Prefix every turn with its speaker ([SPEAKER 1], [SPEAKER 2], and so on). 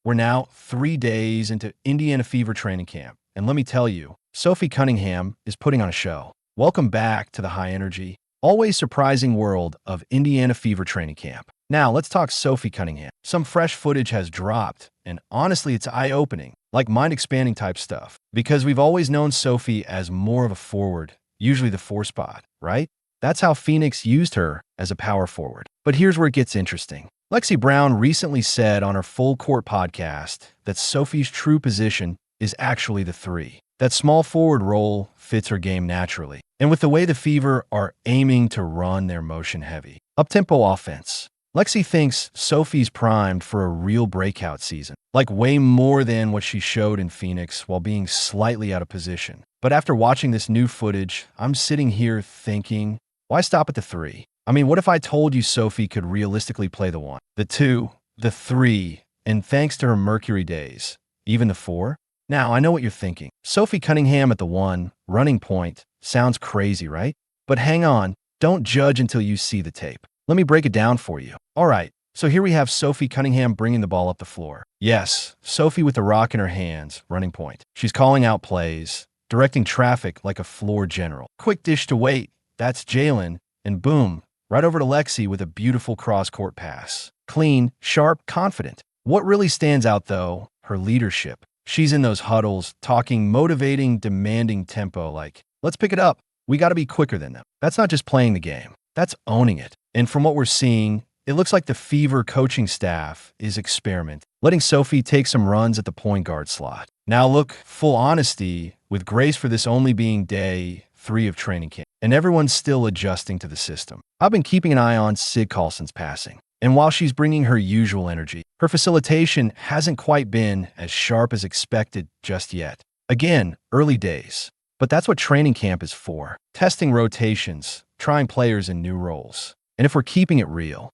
[SPEAKER 1] We're now 3 days into Indiana Fever training camp, and let me tell you, Sophie Cunningham is putting on a show. Welcome back to the high energy, always surprising world of Indiana Fever training camp. Now, let's talk Sophie Cunningham. Some fresh footage has dropped, and honestly, it's eye-opening, like mind-expanding type stuff, because we've always known Sophie as more of a forward, usually the 4 spot, right? That's how Phoenix used her as a power forward. But here's where it gets interesting. Lexi Brown recently said on her Full Court podcast that Sophie's true position is actually the 3. That small forward role fits her game naturally. And with the way the Fever are aiming to run their motion-heavy, up-tempo offense, Lexi thinks Sophie's primed for a real breakout season, like way more than what she showed in Phoenix while being slightly out of position. But after watching this new footage, I'm sitting here thinking, why stop at the 3? I mean, what if I told you Sophie could realistically play the 1, the 2, the 3, and thanks to her Mercury days, even the 4? Now, I know what you're thinking. Sophie Cunningham at the 1, running point, sounds crazy, right? But hang on, don't judge until you see the tape. Let me break it down for you. All right, so here we have Sophie Cunningham bringing the ball up the floor. Yes, Sophie with the rock in her hands, running point. She's calling out plays, directing traffic like a floor general. Quick dish to Wait, that's Jalen, and boom, right over to Lexi with a beautiful cross-court pass. Clean, sharp, confident. What really stands out, though, her leadership. She's in those huddles, talking, motivating, demanding tempo like, let's pick it up. We got to be quicker than them. That's not just playing the game. That's owning it. And from what we're seeing, it looks like the Fever coaching staff is experimenting, letting Sophie take some runs at the point guard slot. Now look, full honesty, with grace for this only being day 3 of training camp, and everyone's still adjusting to the system. I've been keeping an eye on Sid Carlson's passing, and while she's bringing her usual energy, her facilitation hasn't quite been as sharp as expected just yet. Again, early days. But that's what training camp is for. Testing rotations, trying players in new roles. And if we're keeping it real,